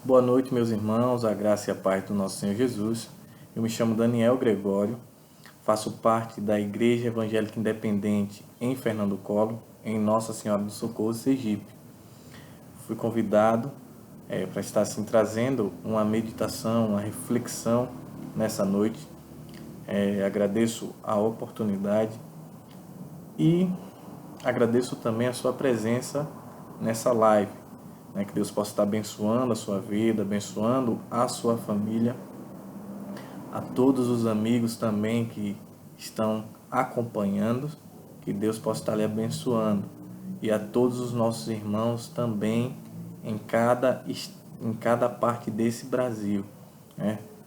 Boa noite, meus irmãos, a graça e a paz do nosso Senhor Jesus. Eu me chamo Daniel Gregório, faço parte da Igreja Evangélica Independente em Fernando Collor, em Nossa Senhora do Socorro, Sergipe. Fui convidado para estar assim trazendo uma meditação, uma reflexão nessa noite. Agradeço a oportunidade e agradeço também a sua presença nessa live. Que Deus possa estar abençoando a sua vida, abençoando a sua família, a todos os amigos também que estão acompanhando, que Deus possa estar lhe abençoando, e a todos os nossos irmãos também em cada parte desse Brasil.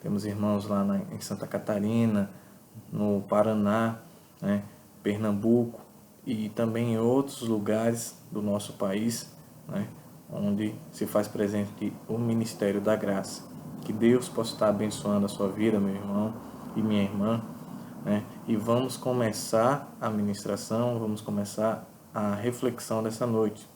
Temos irmãos lá em Santa Catarina, no Paraná, Pernambuco e também em outros lugares do nosso país, onde se faz presente o Ministério da Graça. Que Deus possa estar abençoando a sua vida, meu irmão e minha irmã. E vamos começar a ministração, vamos começar a reflexão dessa noite.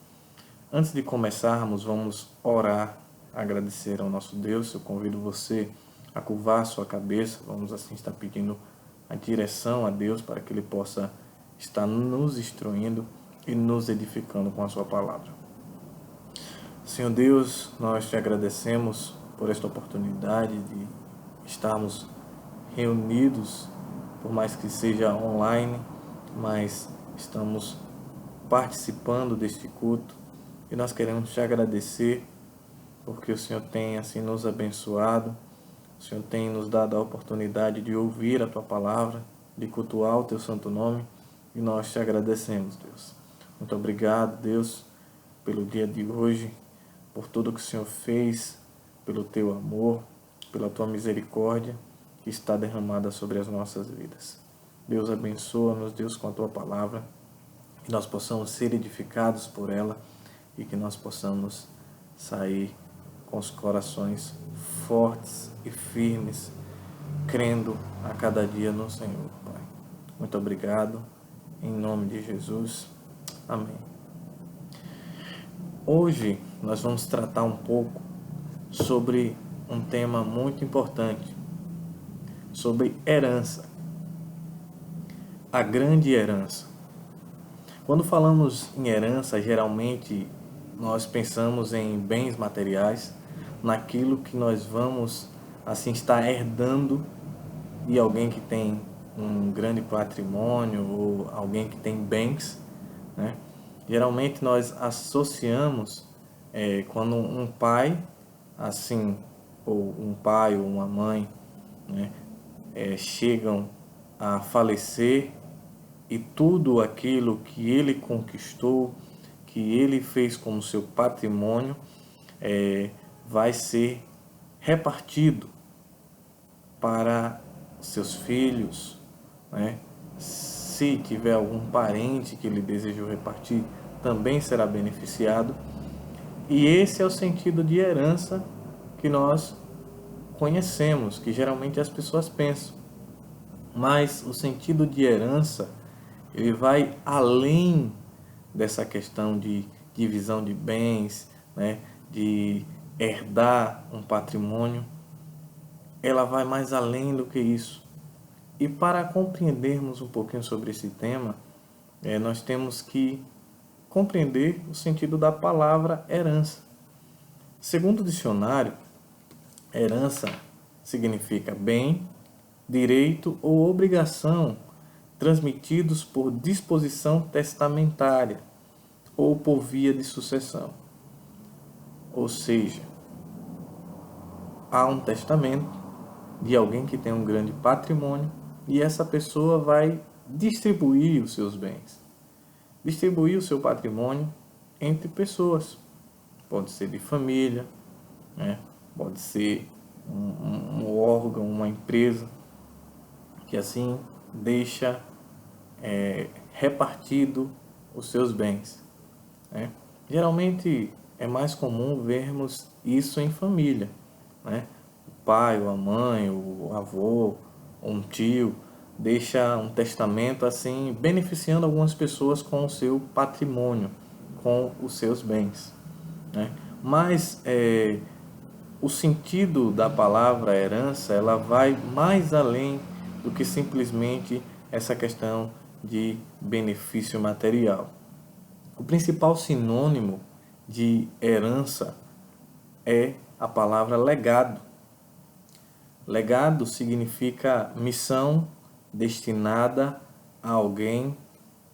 Antes de começarmos, vamos orar, agradecer ao nosso Deus. Eu convido você a curvar a sua cabeça, vamos assim estar pedindo a direção a Deus para que Ele possa estar nos instruindo e nos edificando com a sua palavra. Senhor Deus, nós te agradecemos por esta oportunidade de estarmos reunidos, por mais que seja online, mas estamos participando deste culto e nós queremos te agradecer porque o Senhor tem assim nos abençoado, o Senhor tem nos dado a oportunidade de ouvir a tua palavra, de cultuar o teu santo nome e nós te agradecemos, Deus. Muito obrigado, Deus, pelo dia de hoje, por tudo que o Senhor fez, pelo teu amor, pela tua misericórdia que está derramada sobre as nossas vidas. Deus abençoa-nos, Deus, com a tua palavra, que nós possamos ser edificados por ela e que nós possamos sair com os corações fortes e firmes, crendo a cada dia no Senhor, Pai. Muito obrigado, em nome de Jesus. Amém. Hoje nós vamos tratar um pouco sobre um tema muito importante, sobre herança, a grande herança. Quando falamos em herança, geralmente nós pensamos em bens materiais, naquilo que nós vamos assim estar herdando de alguém que tem um grande patrimônio ou alguém que tem bens, Geralmente nós associamos quando um pai, assim, ou um pai ou uma mãe, chegam a falecer e tudo aquilo que ele conquistou, que ele fez como seu patrimônio, vai ser repartido para seus filhos, Se tiver algum parente que ele desejou repartir, também será beneficiado. E esse é o sentido de herança que nós conhecemos, que geralmente as pessoas pensam. Mas o sentido de herança, ele vai além dessa questão de divisão de bens, de herdar um patrimônio. Ela vai mais além do que isso. E para compreendermos um pouquinho sobre esse tema, nós temos que compreender o sentido da palavra herança. Segundo o dicionário, herança significa bem, direito ou obrigação transmitidos por disposição testamentária ou por via de sucessão. Ou seja, há um testamento de alguém que tem um grande patrimônio e essa pessoa vai distribuir os seus bens, distribuir o seu patrimônio entre pessoas. Pode ser de família, pode ser um órgão, uma empresa, que assim deixa repartido os seus bens. Geralmente é mais comum vermos isso em família. O pai, ou a mãe, o avô, ou um tio deixa um testamento assim, beneficiando algumas pessoas com o seu patrimônio, com os seus bens. Mas o sentido da palavra herança, ela vai mais além do que simplesmente essa questão de benefício material. O principal sinônimo de herança é a palavra legado. Legado significa missão destinada a alguém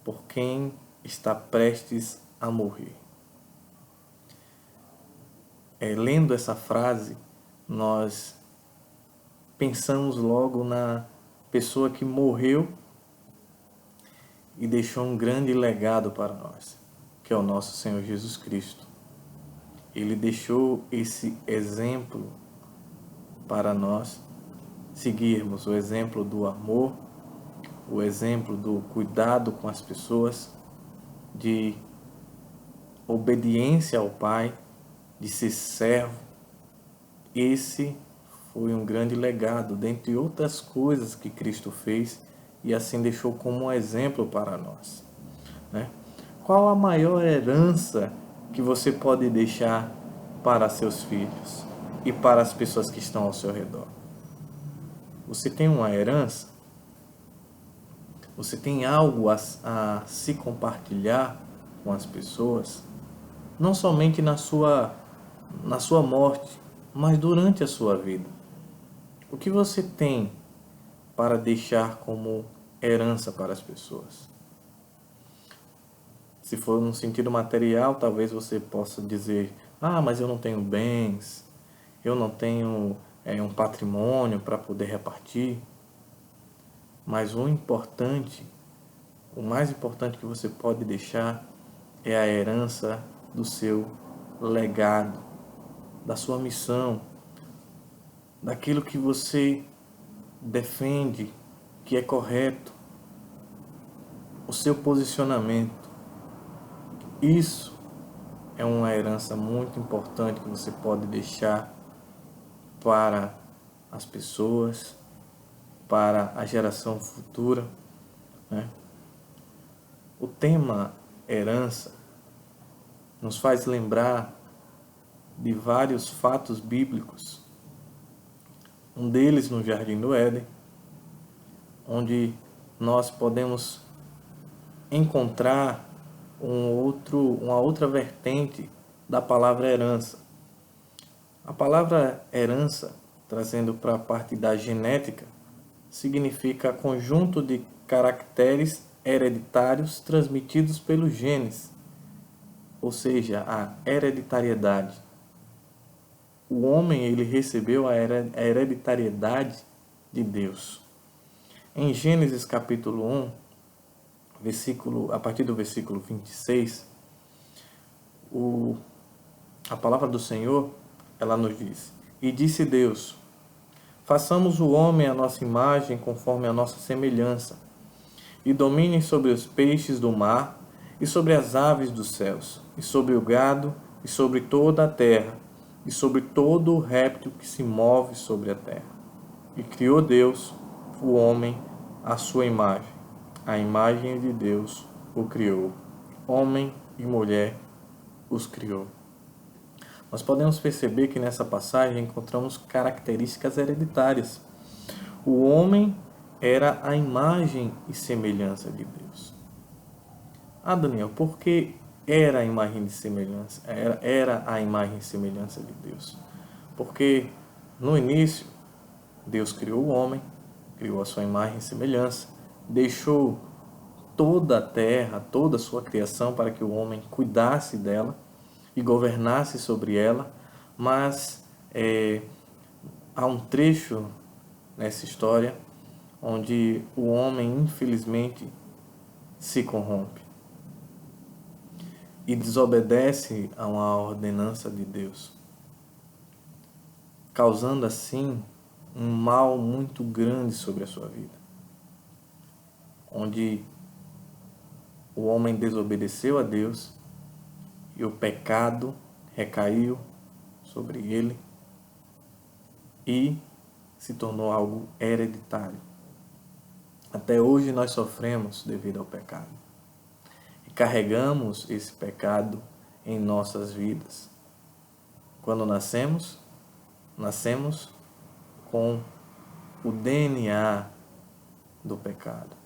por quem está prestes a morrer. Lendo essa frase, nós pensamos logo na pessoa que morreu e deixou um grande legado para nós, que é o nosso Senhor Jesus Cristo. Ele deixou esse exemplo para nós seguirmos, o exemplo do amor, o exemplo do cuidado com as pessoas, de obediência ao Pai, de ser servo. Esse foi um grande legado, dentre outras coisas que Cristo fez e assim deixou como um exemplo para nós, né? Qual a maior herança que você pode deixar para seus filhos e para as pessoas que estão ao seu redor? Você tem uma herança? Você tem algo a se compartilhar com as pessoas? Não somente na sua morte, mas durante a sua vida. O que você tem para deixar como herança para as pessoas? Se for no sentido material, talvez você possa dizer: ah, mas eu não tenho bens, eu não tenho um patrimônio para poder repartir. Mas o mais importante que você pode deixar é a herança do seu legado, da sua missão, daquilo que você defende, que é correto, o seu posicionamento. Isso é uma herança muito importante que você pode deixar para as pessoas, para a geração futura, né? O tema herança nos faz lembrar de vários fatos bíblicos. Um deles no Jardim do Éden, onde nós podemos encontrar uma outra vertente da palavra herança. A palavra herança, trazendo para a parte da genética, significa conjunto de caracteres hereditários transmitidos pelos genes, ou seja, a hereditariedade. O homem, ele recebeu a hereditariedade de Deus. Em Gênesis capítulo 1, a partir do versículo 26, a palavra do Senhor, ela nos diz: E disse Deus: façamos o homem à nossa imagem, conforme a nossa semelhança, e dominem sobre os peixes do mar, e sobre as aves dos céus, e sobre o gado, e sobre toda a terra, e sobre todo o réptil que se move sobre a terra. E criou Deus o homem à sua imagem. A imagem de Deus o criou. Homem e mulher os criou. Nós podemos perceber que nessa passagem encontramos características hereditárias. O homem era a imagem e semelhança de Deus. Ah, Daniel, por que era a imagem de semelhança? Era a imagem e semelhança de Deus. Porque no início, Deus criou o homem, criou a sua imagem e semelhança, deixou toda a terra, toda a sua criação para que o homem cuidasse dela e governasse sobre ela, mas há um trecho nessa história onde o homem, infelizmente, se corrompe e desobedece a uma ordenança de Deus, causando assim um mal muito grande sobre a sua vida, onde o homem desobedeceu a Deus e o pecado recaiu sobre ele e se tornou algo hereditário. Até hoje nós sofremos devido ao pecado e carregamos esse pecado em nossas vidas. Quando nascemos, nascemos com o DNA do pecado,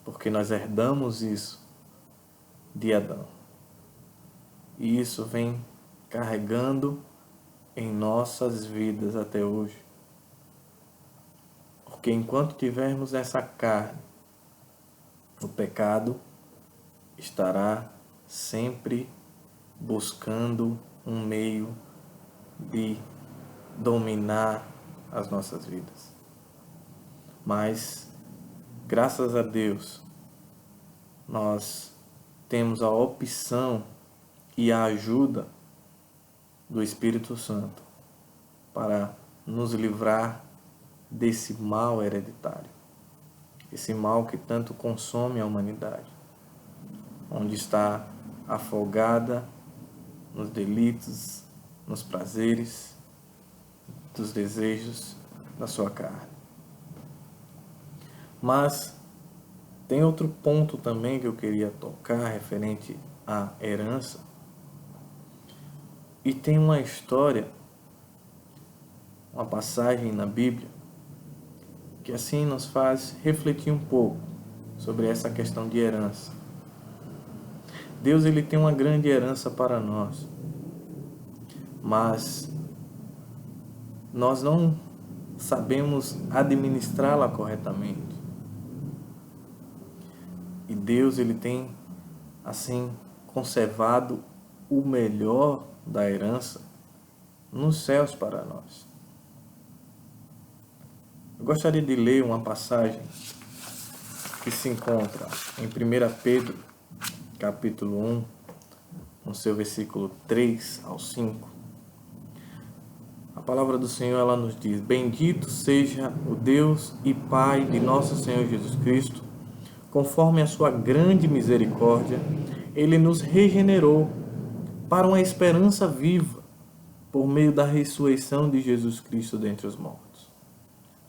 porque nós herdamos isso de Adão. E isso vem carregando em nossas vidas até hoje. Porque enquanto tivermos essa carne, o pecado estará sempre buscando um meio de dominar as nossas vidas. Mas, graças a Deus, nós temos a opção e a ajuda do Espírito Santo para nos livrar desse mal hereditário, esse mal que tanto consome a humanidade, onde está afogada nos delitos, nos prazeres, dos desejos da sua carne. Mas tem outro ponto também que eu queria tocar referente à herança. E tem uma história, uma passagem na Bíblia, que assim nos faz refletir um pouco sobre essa questão de herança. Deus, ele tem uma grande herança para nós, mas nós não sabemos administrá-la corretamente. E Deus, ele tem assim conservado o melhor da herança nos céus para nós. Eu gostaria de ler uma passagem que se encontra em 1 Pedro, capítulo 1, no seu versículo 3 ao 5. A palavra do Senhor, ela nos diz: Bendito seja o Deus e Pai de nosso Senhor Jesus Cristo, conforme a sua grande misericórdia, Ele nos regenerou para uma esperança viva, por meio da ressurreição de Jesus Cristo dentre os mortos,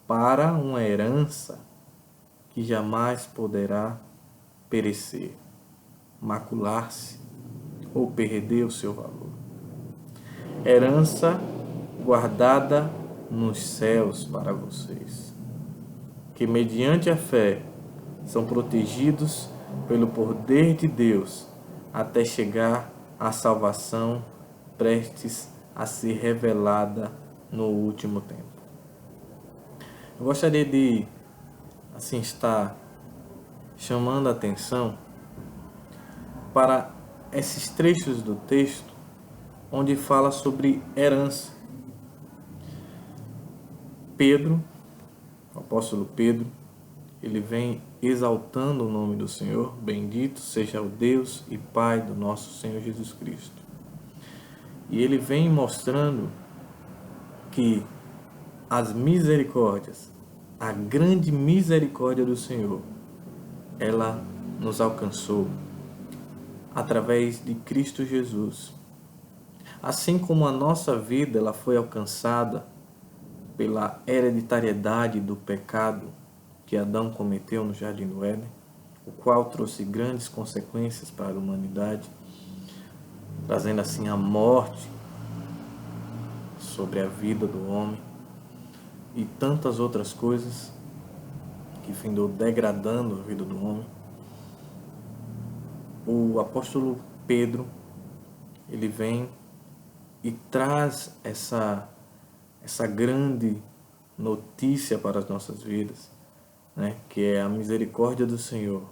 para uma herança que jamais poderá perecer, macular-se ou perder o seu valor. Herança guardada nos céus para vocês, que mediante a fé são protegidos pelo poder de Deus até chegar à salvação prestes a ser revelada no último tempo. Eu gostaria de assim estar chamando a atenção para esses trechos do texto onde fala sobre herança. Pedro, o apóstolo Pedro, ele vem exaltando o nome do Senhor. Bendito seja o Deus e Pai do nosso Senhor Jesus Cristo. E ele vem mostrando que as misericórdias, a grande misericórdia do Senhor, ela nos alcançou através de Cristo Jesus. Assim como a nossa vida ela foi alcançada pela hereditariedade do pecado que Adão cometeu no Jardim do Éden, o qual trouxe grandes consequências para a humanidade, trazendo assim a morte sobre a vida do homem e tantas outras coisas que findou degradando a vida do homem. O apóstolo Pedro, ele vem e traz essa grande notícia para as nossas vidas, né? Que é a misericórdia do Senhor.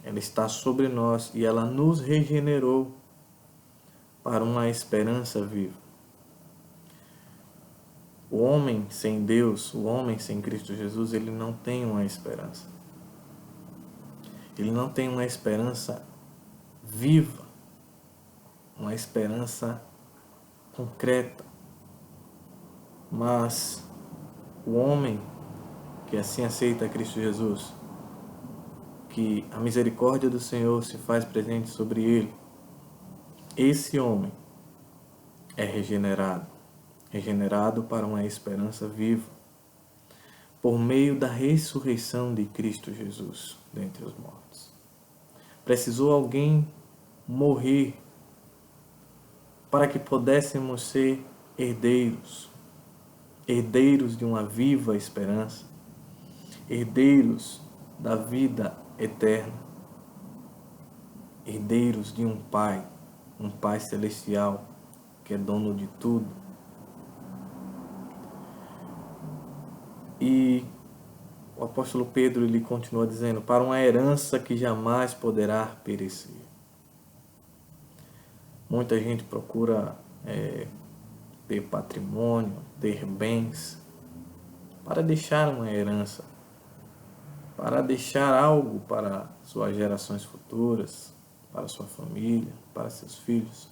Ela está sobre nós e ela nos regenerou para uma esperança viva. O homem sem Deus, o homem sem Cristo Jesus, ele não tem uma esperança. Ele não tem uma esperança viva, uma esperança concreta. Mas o homem que assim aceita Cristo Jesus, que a misericórdia do Senhor se faz presente sobre ele, esse homem é regenerado para uma esperança viva, por meio da ressurreição de Cristo Jesus dentre os mortos. Precisou alguém morrer para que pudéssemos ser herdeiros, herdeiros de uma viva esperança, herdeiros da vida eterna, herdeiros de um Pai celestial que é dono de tudo. E o apóstolo Pedro ele continua dizendo: para uma herança que jamais poderá perecer. Muita gente procura ter patrimônio, ter bens, para deixar uma herança, para deixar algo para suas gerações futuras, para sua família, para seus filhos.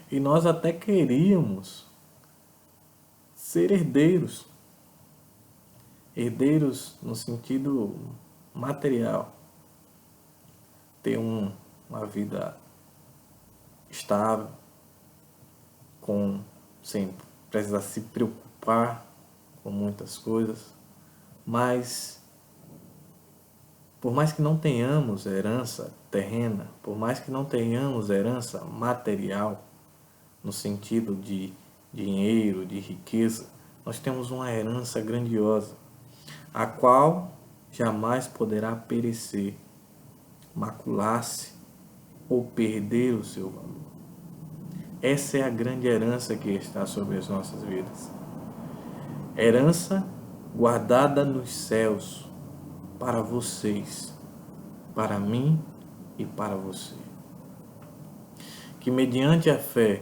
E nós até queríamos ser herdeiros, herdeiros no sentido material, ter uma vida estável, sem precisar se preocupar com muitas coisas, mas por mais que não tenhamos herança terrena, por mais que não tenhamos herança material, no sentido de dinheiro, de riqueza, nós temos uma herança grandiosa, a qual jamais poderá perecer, macular-se ou perder o seu valor. Essa é a grande herança que está sobre as nossas vidas. Herança guardada nos céus para vocês, para mim e para você. Que mediante a fé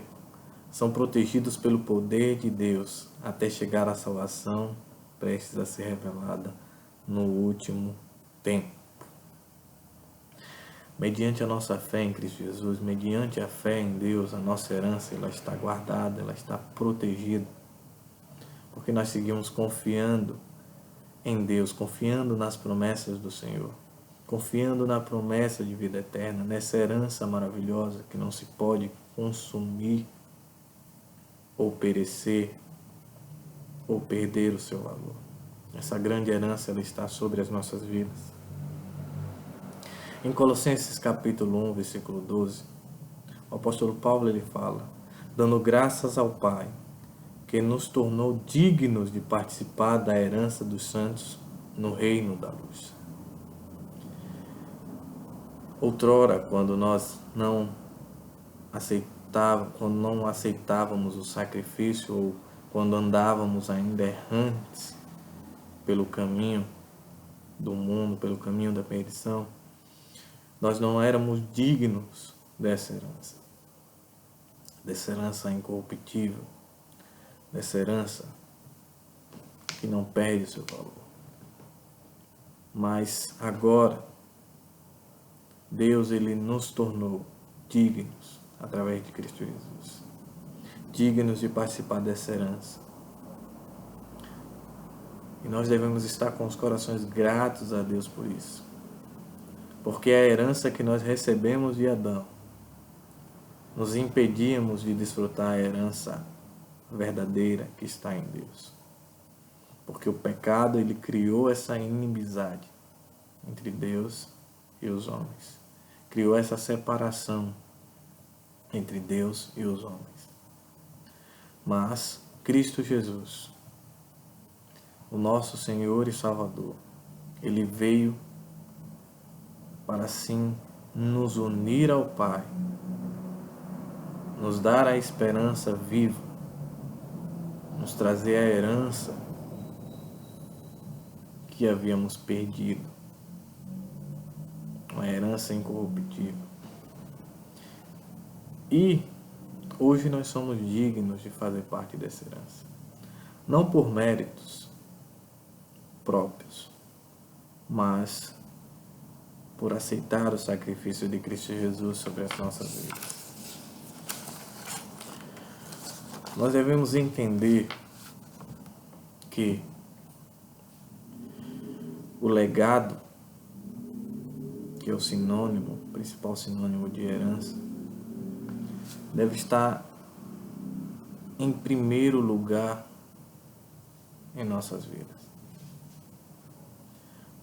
são protegidos pelo poder de Deus até chegar à salvação prestes a ser revelada no último tempo. Mediante a nossa fé em Cristo Jesus, mediante a fé em Deus, a nossa herança ela está guardada, ela está protegida, porque nós seguimos confiando em Deus, confiando nas promessas do Senhor, confiando na promessa de vida eterna, nessa herança maravilhosa que não se pode consumir ou perecer ou perder o seu valor. Essa grande herança ela está sobre as nossas vidas. Em Colossenses capítulo 1, versículo 12, o apóstolo Paulo ele fala: dando graças ao Pai, que nos tornou dignos de participar da herança dos santos no reino da luz. Outrora, quando não aceitávamos o sacrifício, ou quando andávamos ainda errantes pelo caminho do mundo, pelo caminho da perdição, nós não éramos dignos dessa herança incorruptível, dessa herança que não perde o seu valor. Mas agora, Deus ele nos tornou dignos através de Cristo Jesus, dignos de participar dessa herança. E nós devemos estar com os corações gratos a Deus por isso. Porque a herança que nós recebemos de Adão nos impedíamos de desfrutar a herança verdadeira que está em Deus. Porque o pecado ele criou essa inimizade entre Deus e os homens. Criou essa separação entre Deus e os homens. Mas Cristo Jesus, o nosso Senhor e Salvador, ele veio para assim nos unir ao Pai, nos dar a esperança viva, nos trazer a herança que havíamos perdido, uma herança incorruptível. E hoje nós somos dignos de fazer parte dessa herança, não por méritos próprios, mas por aceitar o sacrifício de Cristo Jesus sobre as nossas vidas. Nós devemos entender que o legado, que é o sinônimo, o principal sinônimo de herança, deve estar em primeiro lugar em nossas vidas.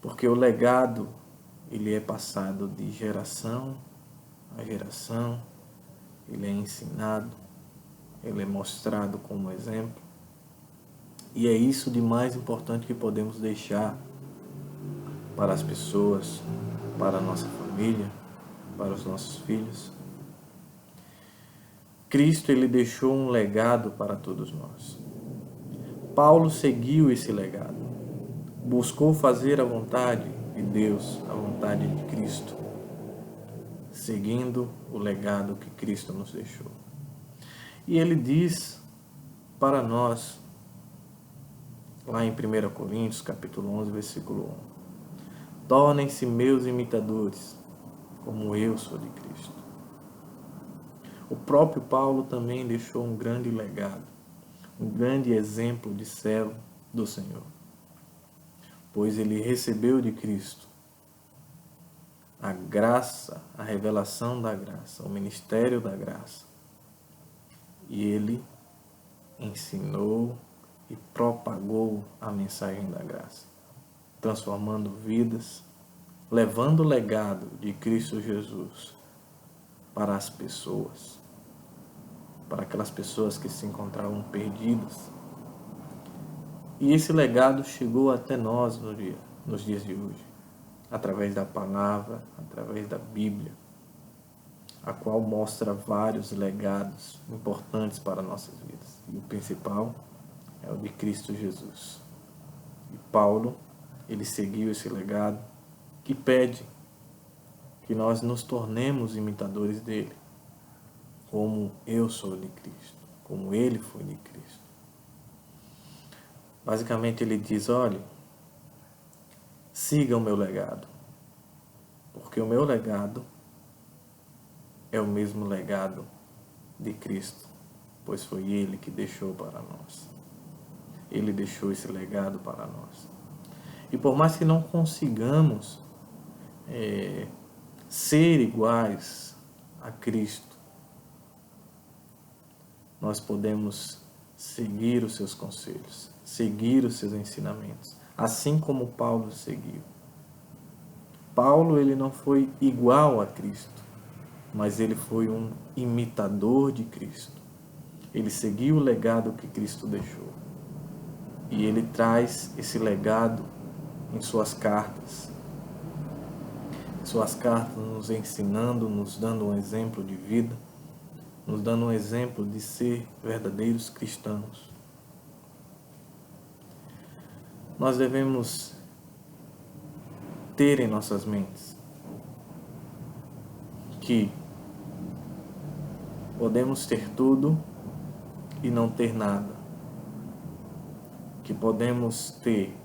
Porque o legado ele é passado de geração a geração, ele é ensinado, ele é mostrado como exemplo, E é isso de mais importante que podemos deixar para as pessoas, para a nossa família, para os nossos filhos. Cristo, ele deixou um legado para todos nós. Paulo seguiu esse legado. Buscou fazer a vontade de Deus, a vontade de Cristo, seguindo o legado que Cristo nos deixou. E ele diz para nós, lá em 1 Coríntios, capítulo 11, versículo 1, tornem-se meus imitadores, como eu sou de Cristo. O próprio Paulo também deixou um grande legado, um grande exemplo de servo do Senhor, pois ele recebeu de Cristo a graça, a revelação da graça, o ministério da graça. E ele ensinou e propagou a mensagem da graça, transformando vidas, levando o legado de Cristo Jesus para as pessoas, para aquelas pessoas que se encontravam perdidas. E esse legado chegou até nós nos dias de hoje, através da palavra, através da Bíblia, a qual mostra vários legados importantes para nossas vidas. E o principal é o de Cristo Jesus. E Paulo, ele seguiu esse legado e pede que nós nos tornemos imitadores dele, como eu sou de Cristo, como ele foi de Cristo. Basicamente ele diz, olha, siga o meu legado, porque o meu legado é o mesmo legado de Cristo, pois foi ele que deixou para nós. Ele deixou esse legado para nós. E por mais que não consigamos ser iguais a Cristo, nós podemos seguir os seus conselhos, seguir os seus ensinamentos, assim como Paulo seguiu. Paulo, ele não foi igual a Cristo, mas ele foi um imitador de Cristo. Ele seguiu o legado que Cristo deixou. E ele traz esse legado em suas cartas. Suas cartas nos ensinando, nos dando um exemplo de vida, nos dando um exemplo de ser verdadeiros cristãos. Nós devemos ter em nossas mentes que podemos ter tudo e não ter nada. Que podemos ter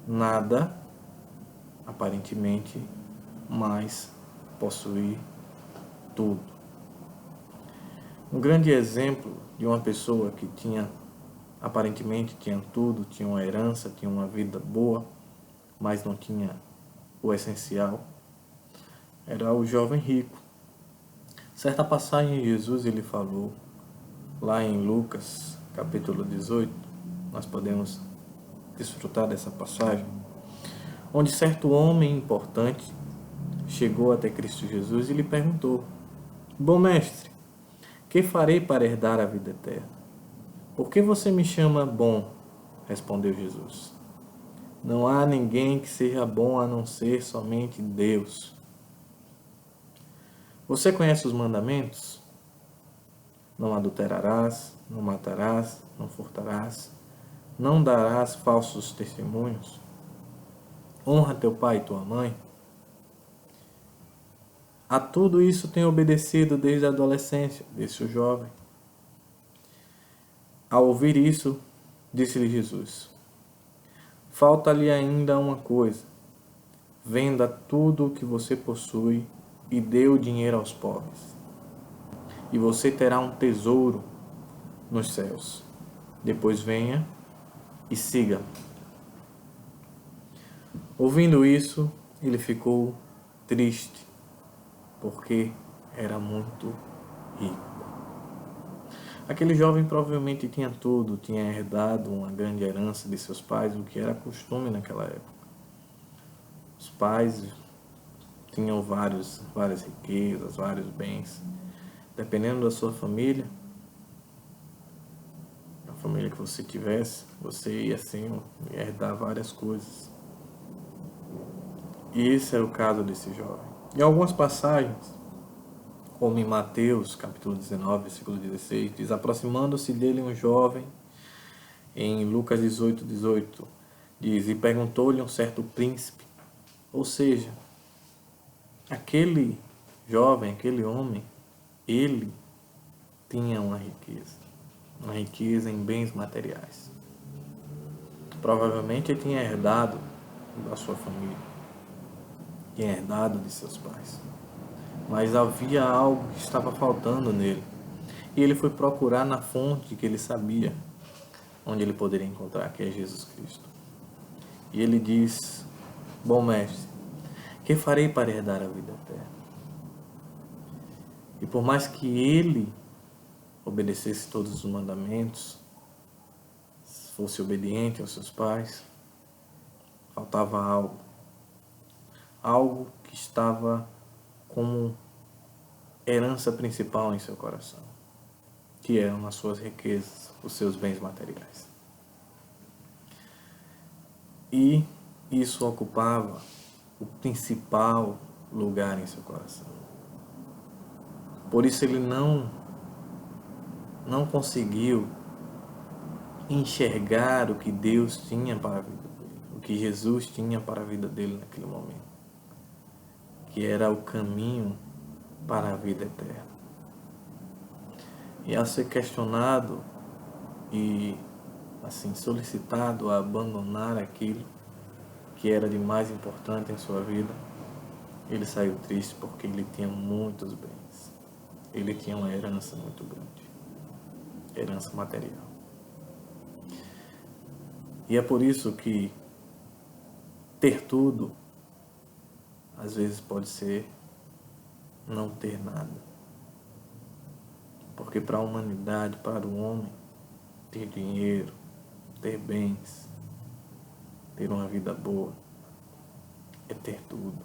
nada, aparentemente, mas possuir tudo. Um grande exemplo de uma pessoa que aparentemente tinha tudo, tinha uma herança, tinha uma vida boa, mas não tinha o essencial, era o jovem rico. Certa passagem Jesus ele falou, lá em Lucas, capítulo 18, nós podemos desfrutar dessa passagem, onde certo homem importante chegou até Cristo Jesus e lhe perguntou, bom mestre, que farei para herdar a vida eterna? Por que você me chama bom? Respondeu Jesus. Não há ninguém que seja bom a não ser somente Deus. Você conhece os mandamentos? Não adulterarás, não matarás, não furtarás, não darás falsos testemunhos, honra teu pai e tua mãe. A tudo isso tenho obedecido desde a adolescência, disse o jovem. Ao ouvir isso, disse-lhe Jesus, falta-lhe ainda uma coisa, venda tudo o que você possui e dê o dinheiro aos pobres, e você terá um tesouro nos céus. Depois venha e siga. Ouvindo isso, ele ficou triste, porque era muito rico. Aquele jovem provavelmente tinha tudo, tinha herdado uma grande herança de seus pais, o que era costume naquela época. Os pais tinham várias riquezas, vários bens. Dependendo da sua família, a família que você tivesse, você ia assim, herdar várias coisas. E esse era o caso desse jovem. Em algumas passagens, como em Mateus, capítulo 19, versículo 16, diz: aproximando-se dele um jovem, em Lucas 18, 18, diz: e perguntou-lhe um certo príncipe. Ou seja, aquele jovem, aquele homem, ele tinha uma riqueza em bens materiais. Provavelmente ele tinha herdado da sua família, tinha herdado de seus pais. Mas havia algo que estava faltando nele. E ele foi procurar na fonte que ele sabia onde ele poderia encontrar, que é Jesus Cristo. E ele diz: bom mestre, que farei para herdar a vida eterna? E por mais que ele obedecesse todos os mandamentos, fosse obediente aos seus pais, faltava algo. Algo que estava como herança principal em seu coração, que eram as suas riquezas, os seus bens materiais. E isso ocupava o principal lugar em seu coração. Por isso ele não conseguiu enxergar o que Deus tinha para a vida dele, o que Jesus tinha para a vida dele naquele momento, que era o caminho para a vida eterna. E ao ser questionado e assim solicitado a abandonar aquilo que era de mais importante em sua vida, ele saiu triste porque ele tinha muitos bens. Ele tinha uma herança muito grande, herança material. E é por isso que ter tudo às vezes pode ser não ter nada. Porque para a humanidade, para o homem, ter dinheiro, ter bens, ter uma vida boa, é ter tudo.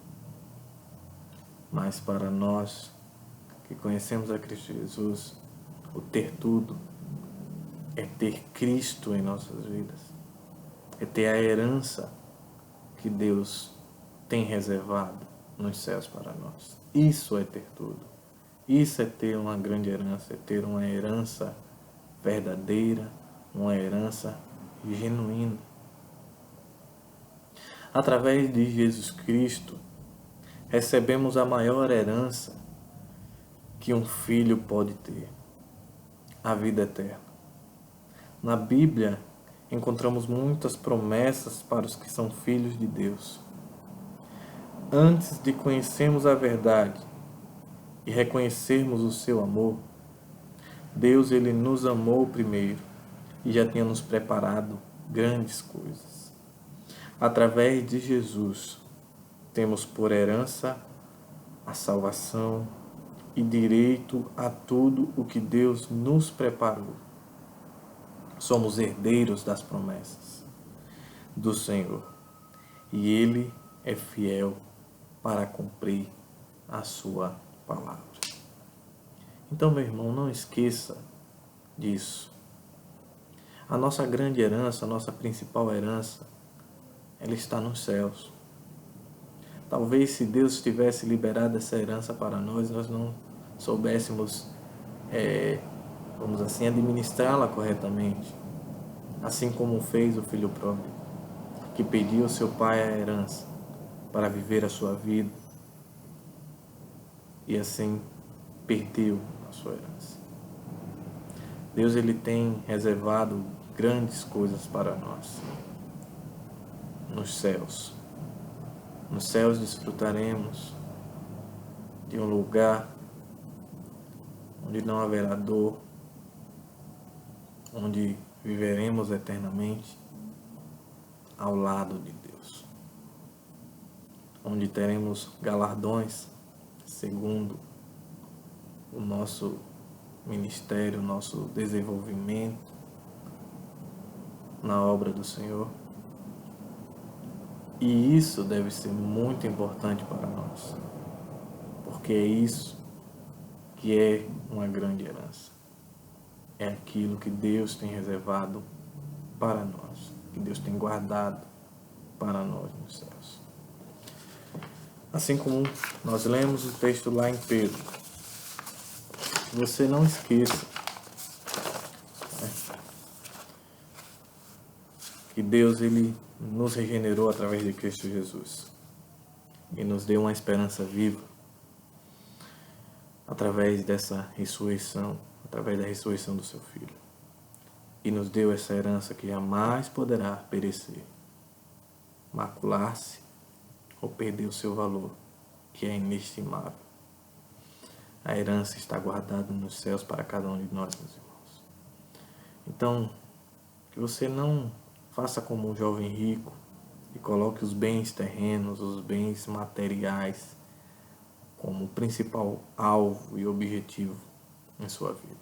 Mas para nós que conhecemos a Cristo Jesus, o ter tudo é ter Cristo em nossas vidas, é ter a herança que Deus tem reservado nos céus para nós. Isso é ter tudo. Isso é ter uma grande herança, é ter uma herança verdadeira, uma herança genuína. Através de Jesus Cristo, recebemos a maior herança que um filho pode ter, a vida eterna. Na Bíblia, encontramos muitas promessas para os que são filhos de Deus. Antes de conhecermos a verdade e reconhecermos o seu amor, Deus ele nos amou primeiro e já tinha nos preparado grandes coisas. Através de Jesus, temos por herança a salvação e direito a tudo o que Deus nos preparou. Somos herdeiros das promessas do Senhor e Ele é fiel para cumprir a sua palavra. Então, meu irmão, não esqueça disso. A nossa grande herança, a nossa principal herança, ela está nos céus. Talvez se Deus tivesse liberado essa herança para nós não soubéssemos, vamos assim, administrá-la corretamente. Assim como fez o filho pródigo, que pediu ao seu pai a herança para viver a sua vida e assim perdeu a sua herança. Deus ele tem reservado grandes coisas para nós nos céus. Nos céus desfrutaremos de um lugar onde não haverá dor, onde viveremos eternamente ao lado de Deus, onde teremos galardões segundo o nosso ministério, o nosso desenvolvimento na obra do Senhor. E isso deve ser muito importante para nós, porque é isso que é uma grande herança. É aquilo que Deus tem reservado para nós, que Deus tem guardado para nós nos céus. Assim como nós lemos o texto lá em Pedro, que você não esqueça, né, que Deus ele nos regenerou através de Cristo Jesus e nos deu uma esperança viva através dessa ressurreição, através da ressurreição do seu Filho. E nos deu essa herança que jamais poderá perecer, macular-se ou perder o seu valor, que é inestimável. A herança está guardada nos céus para cada um de nós, meus irmãos. Então, que você não faça como um jovem rico e coloque os bens terrenos, os bens materiais como principal alvo e objetivo em sua vida.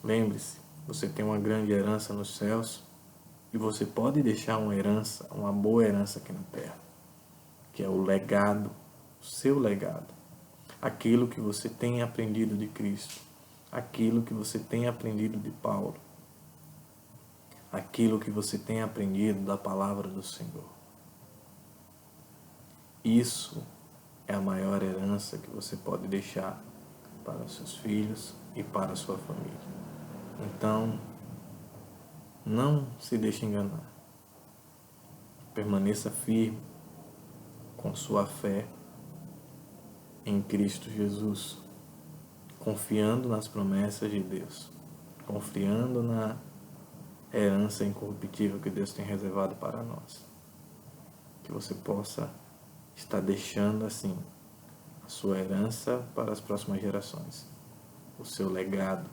Lembre-se, você tem uma grande herança nos céus e você pode deixar uma herança, uma boa herança aqui na terra, que é o legado, o seu legado, aquilo que você tem aprendido de Cristo, aquilo que você tem aprendido de Paulo, aquilo que você tem aprendido da palavra do Senhor. Isso é a maior herança que você pode deixar para os seus filhos e para a sua família. Então, não se deixe enganar. Permaneça firme com sua fé em Cristo Jesus, confiando nas promessas de Deus, confiando na herança incorruptível que Deus tem reservado para nós. Que você possa estar deixando assim a sua herança para as próximas gerações, o seu legado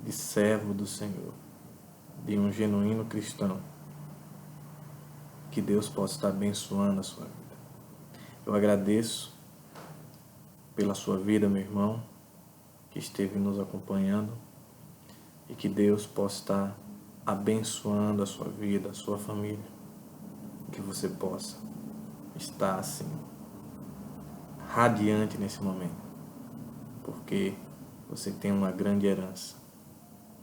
de servo do Senhor, de um genuíno cristão. Que Deus possa estar abençoando a sua vida. Eu agradeço pela sua vida, meu irmão, que esteve nos acompanhando, e que Deus possa estar abençoando a sua vida, a sua família, que você possa estar assim, radiante nesse momento, porque você tem uma grande herança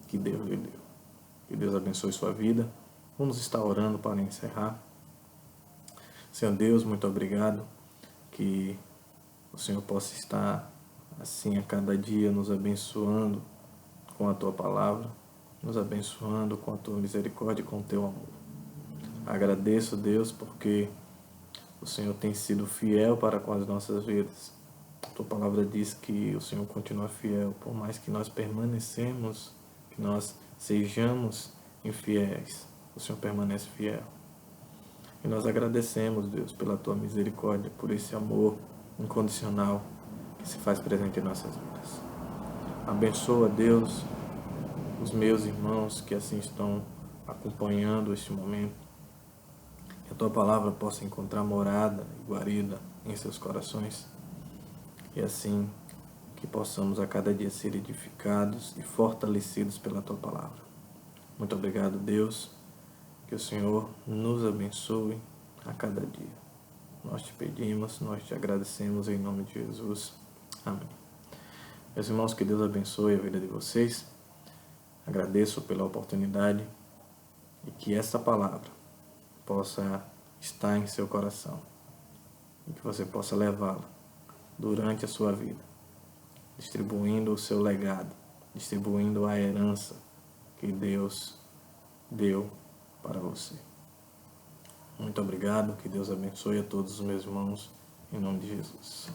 que Deus lhe deu. Que Deus abençoe sua vida. Vamos estar orando para encerrar. Senhor Deus, muito obrigado, que o Senhor possa estar assim a cada dia nos abençoando com a Tua palavra, nos abençoando com a Tua misericórdia e com o Teu amor. Agradeço, Deus, porque o Senhor tem sido fiel para com as nossas vidas. A Tua palavra diz que o Senhor continua fiel, por mais que nós permanecemos, que nós sejamos infiéis, o Senhor permanece fiel. E nós agradecemos, Deus, pela Tua misericórdia, por esse amor incondicional que se faz presente em nossas vidas. Abençoa, Deus, os meus irmãos que assim estão acompanhando este momento. Que a Tua palavra possa encontrar morada e guarida em seus corações. E assim que possamos a cada dia ser edificados e fortalecidos pela Tua palavra. Muito obrigado, Deus. Que o Senhor nos abençoe a cada dia. Nós te pedimos, nós te agradecemos em nome de Jesus. Amém. Meus irmãos, que Deus abençoe a vida de vocês. Agradeço pela oportunidade e que esta palavra possa estar em seu coração e que você possa levá-la durante a sua vida, distribuindo o seu legado, distribuindo a herança que Deus deu para você. Muito obrigado, que Deus abençoe a todos os meus irmãos, em nome de Jesus.